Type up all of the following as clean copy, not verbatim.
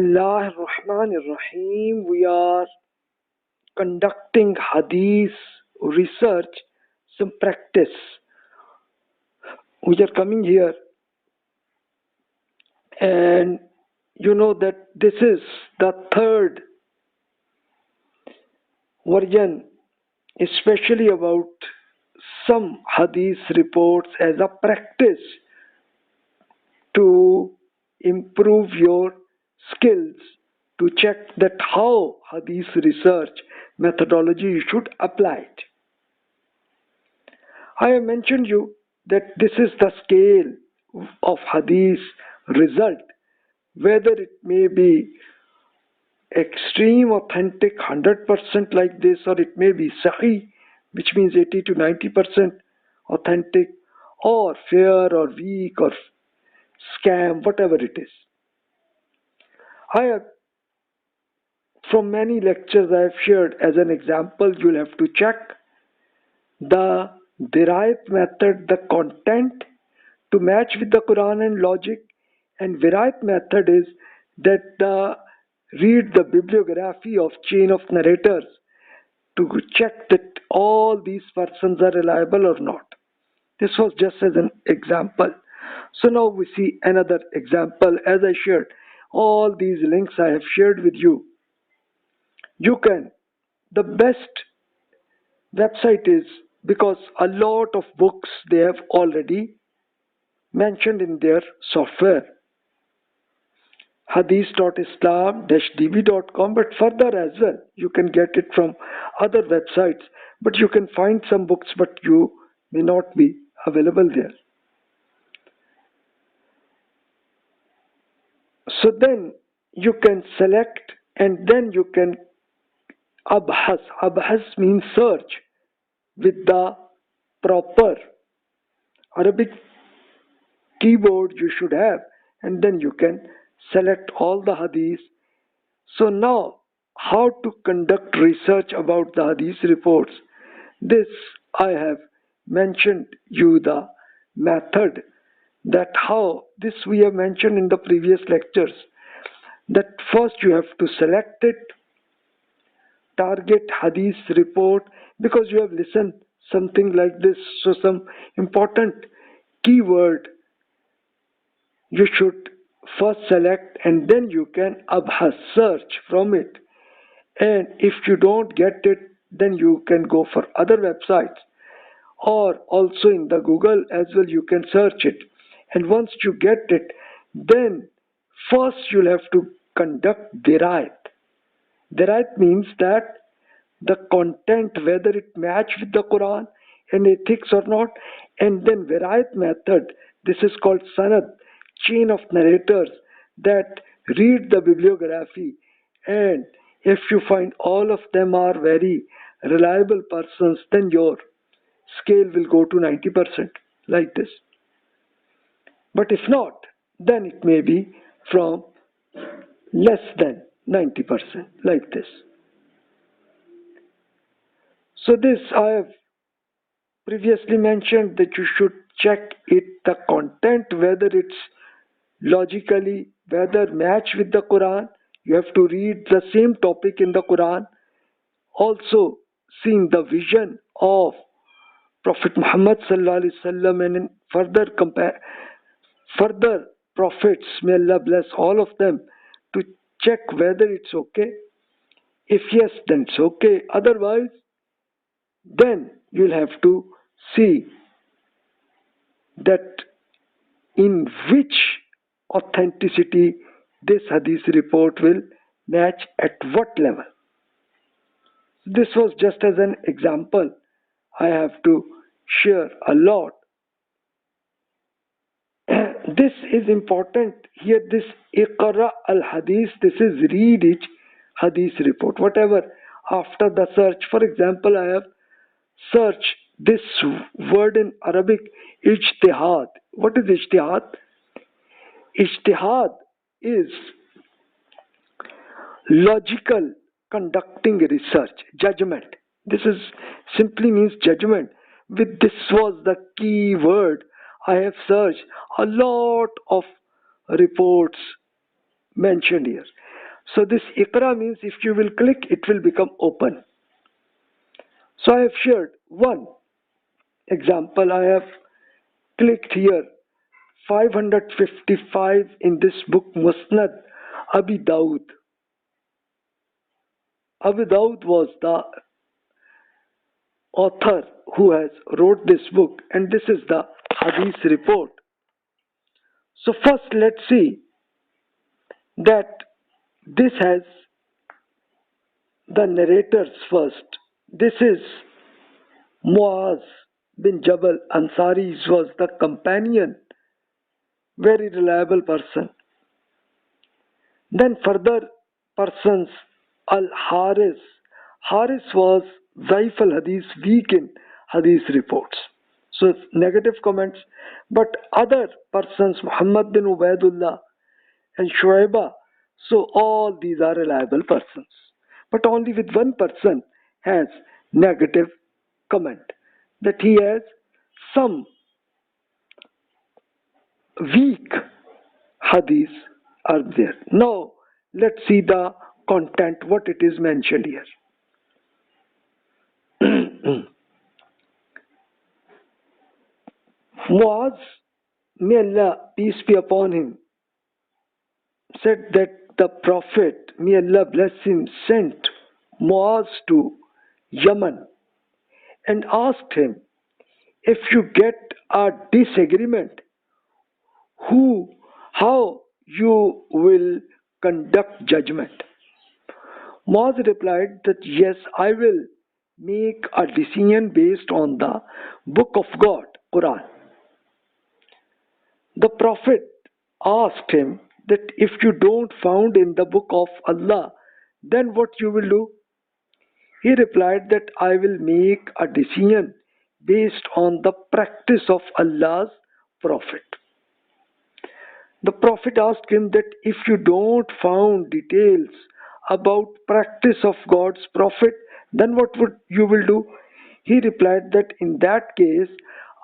Bismillah ar-Rahman ar-Rahim. We are conducting Hadith research, some practice. We are coming here, and you know that this is the third version, especially about some Hadith reports as a practice to improve your skills, to check that how Hadith research methodology you should apply it. I have mentioned you that this is the scale of Hadith result, whether it may be extreme authentic 100% like this, or it may be Sahih, which means 80 to 90% authentic, or fair or weak or scam, whatever it is. I have, from many lectures I have shared as an example, you'll have to check the derived method, the content to match with the Quran and logic, and derived method is that read the bibliography of chain of narrators to check that all these persons are reliable or not. This was just as an example. So now we see another example. As I shared, all these links I have shared with you. The best website is, because a lot of books they have already mentioned in their software, hadith.islam-db.com, but further as well you can get it from other websites, but you can find some books but you may not be available there. So then you can select, and then you can abhas. Abhas means search with the proper Arabic keyboard you should have, and then you can select all the hadith. So now, how to conduct research about the hadith reports? This I have mentioned you the method, that how this we have mentioned in the previous lectures, that first you have to select it, target hadith report, because you have listened something like this, so some important keyword you should first select, and then you can abhas, search from it, and if you don't get it, then you can go for other websites, or also in the Google as well you can search it. And once you get it, then first you'll have to conduct dirayat. Dirayat means that the content, whether it match with the Quran and ethics or not, and then dirayat method, this is called sanad, chain of narrators, that read the bibliography, and if you find all of them are very reliable persons, then your scale will go to 90% like this. But if not, then it may be from less than 90% like this. So this I have previously mentioned, that you should check it, the content, whether it's logically, whether match with the Quran. You have to read the same topic in the Quran. Also seeing the vision of Prophet Muhammad sallallahu alaihi wasallam, and in further prophets, may Allah bless all of them, to check whether it's okay. If yes, then it's okay. Otherwise, then you'll have to see that in which authenticity this hadith report will match at what level. This was just as an example. I have to share a lot. This is important here. This Iqra al-Hadith, this is read each hadith report. Whatever after the search, for example, I have searched this word in Arabic, ijtihad. What is ijtihad? Ijtihad is logical conducting research, judgment. This is simply means judgment. With this was the key word I have searched a lot of reports mentioned here. So this Iqra means if you will click, it will become open. So I have shared one example. I have clicked here 555 in this book Musnad Abi Dawud. Abi Dawud was the author who has wrote this book, and this is the Hadith report. So first let's see that this has the narrators first. This is Muaz bin Jabal Ansari. Was the companion, very reliable person. Then further persons, Al-Haris. Haris was Zaif al-Hadith, weak in Hadith reports. So negative comments. But other persons, Muhammad bin Ubaidullah and Shuaibah, so all these are reliable persons. But only with one person has negative comment, that he has some weak hadith are there. Now let's see the content, what it is mentioned here. Muaz, may Allah peace be upon him, said that the Prophet, may Allah bless him, sent Muaz to Yemen and asked him, if you get a disagreement, how you will conduct judgment. Muaz replied that yes, I will make a decision based on the book of God, Quran. The Prophet asked him that if you don't found in the book of Allah, then what you will do? He replied that I will make a decision based on the practice of Allah's Prophet. The Prophet asked him that if you don't found details about practice of God's Prophet, then what you will do? He replied that in that case,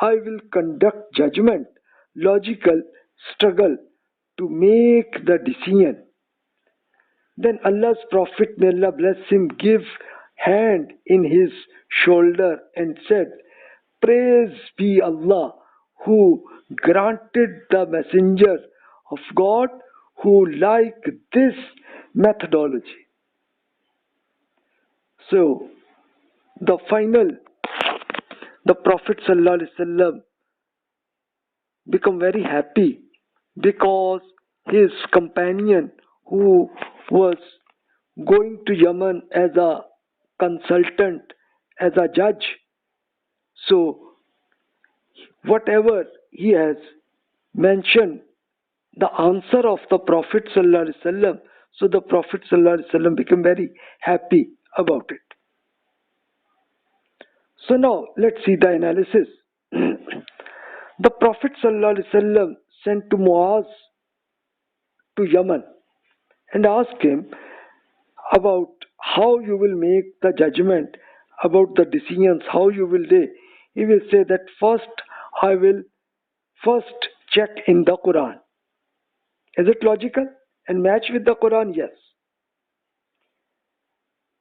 I will conduct judgment, logical struggle to make the decision. Then Allah's Prophet, may Allah bless him, gave hand in his shoulder and said, praise be Allah who granted the messenger of God who like this methodology. So the Prophet ﷺ become very happy because his companion who was going to Yemen as a consultant, as a judge, so whatever he has mentioned, the answer of the Prophet ﷺ, so the Prophet ﷺ became very happy about it. So now let's see the analysis. The Prophet ﷺ sent to Muaz to Yemen and asked him about how you will make the judgment, about the decisions, how you will do. He will say that I will first check in the Quran. Is it logical and match with the Quran? Yes.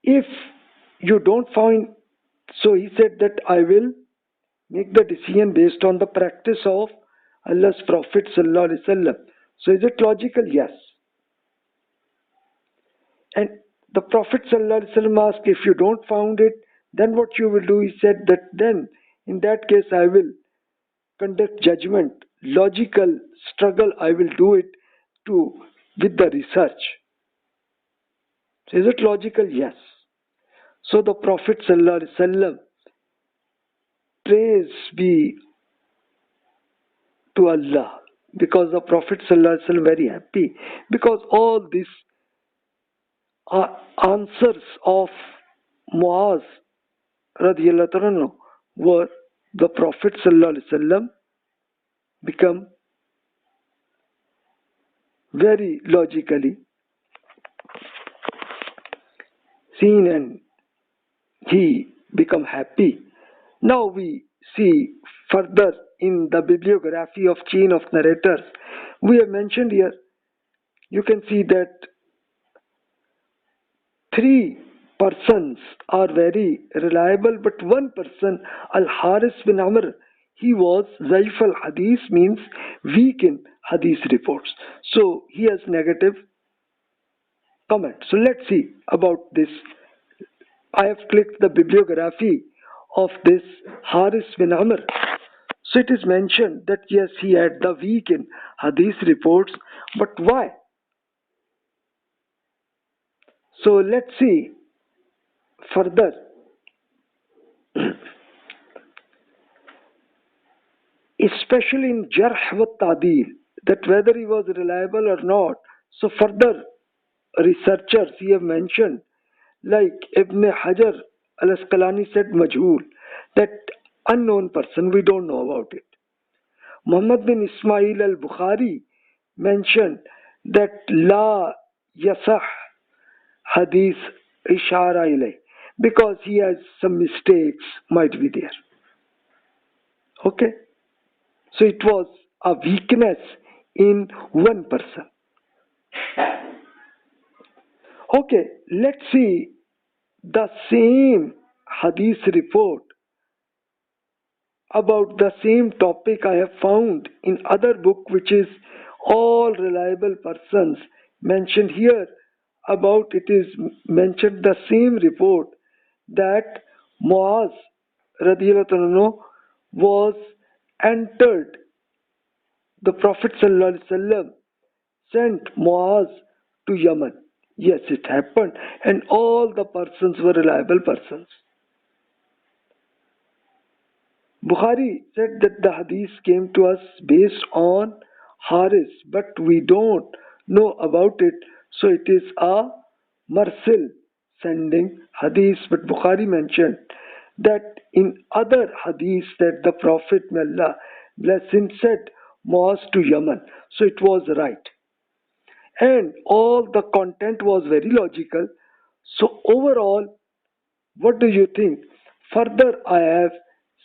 If you don't find, so he said that I will make the decision based on the practice of Allah's Prophet ﷺ. So is it logical? Yes. And the Prophet ﷺ asked, if you don't found it, then what you will do? He said that then in that case I will conduct judgment, logical struggle, I will do it with the research. So is it logical? Yes. So the Prophet ﷺ, praise be to Allah, because the Prophet ﷺ very happy, because all these answers of Muaz radiyallahu anhu were the Prophet ﷺ become very logically seen and he become happy. Now we see further in the bibliography of chain of narrators. We have mentioned here, you can see that three persons are very reliable, but one person, Al-Haris bin Amr, he was Zaif al-Hadith, means weak in Hadith reports. So he has negative comment. So let's see about this. I have clicked the bibliography of this Haris bin Amr. So it is mentioned that yes, he had the weak in Hadith reports, but why? So let's see further. Especially in Jarh wa Ta'dil, that whether he was reliable or not. So further researchers he have mentioned, like Ibn Hajar al-Asqalani said Majhul, that unknown person, we don't know about it. Muhammad bin Ismail al-Bukhari mentioned that La Yasah Hadith Ishara ilay, because he has some mistakes might be there. Okay, so it was a weakness in one person. Okay, let's see the same Hadith report about the same topic I have found in other book, which is all reliable persons mentioned here. About it is mentioned the same report that Muaz radiyallahu anhu was entered. The Prophet sallallahu alaihi wasallam sent Muaz to Yemen. Yes, it happened, and all the persons were reliable persons. Bukhari said that the hadith came to us based on Haris, but we don't know about it, so it is a Marsil sending hadith. But Bukhari mentioned that in other hadiths that the Prophet, may Allah bless him, said Muaz to Yemen, so it was right. And all the content was very logical. So overall, what do you think? Further, I have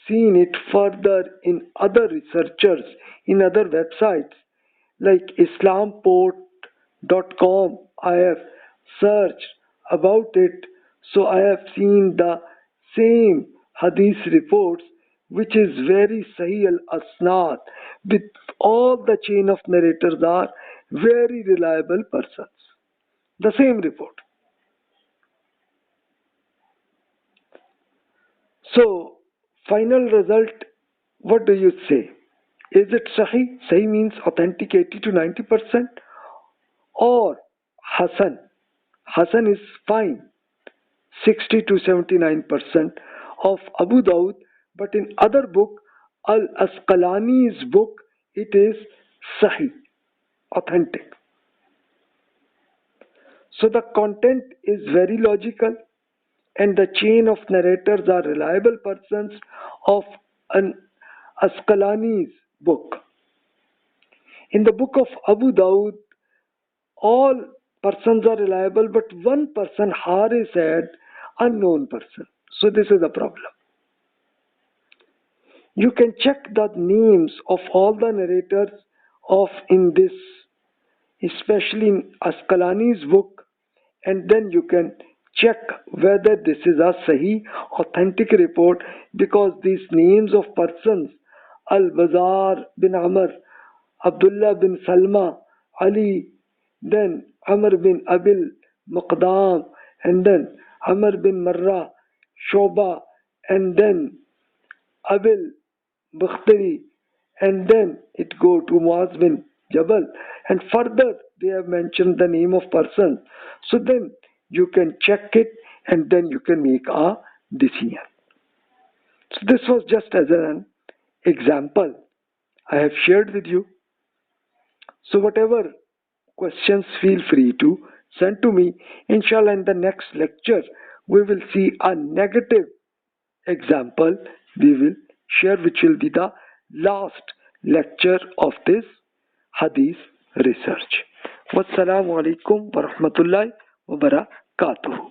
seen it further in other researchers, in other websites like islamport.com. I have searched about it, so I have seen the same hadith reports, which is very Sahih al-Asnad, with all the chain of narrators are very reliable persons. The same report. So, final result, what do you say? Is it Sahih? Sahih means authentic 80 to 90%, or Hasan? Hasan is fine, 60 to 79% of Abu Dawud, but in other book, Al-Asqalani's book, it is Sahih, authentic. So the content is very logical, and the chain of narrators are reliable persons of an Asqalani's book. In the book of Abu Dawud, all persons are reliable, but one person, Haris, had unknown person. So this is the problem. You can check the names of all the narrators of in this, especially in Asqalani's book, and then you can check whether this is a Sahih, authentic report, because these names of persons, Al-Bazar bin Amr, Abdullah bin Salma, Ali, then Amr bin Abil Muqdam, and then Amr bin Marra, Shoba, and then Abil Bakhtari, and then it go to Muaz bin Jabal, and further they have mentioned the name of person. So then you can check it, and then you can make a decision. So this was just as an example I have shared with you. So whatever questions, feel free to send to me. Inshallah, in the next lecture we will see a negative example we will share, which will be the last lecture of this hadith research. Wassalamu alaikum wa rahmatullahi wa barakatuh.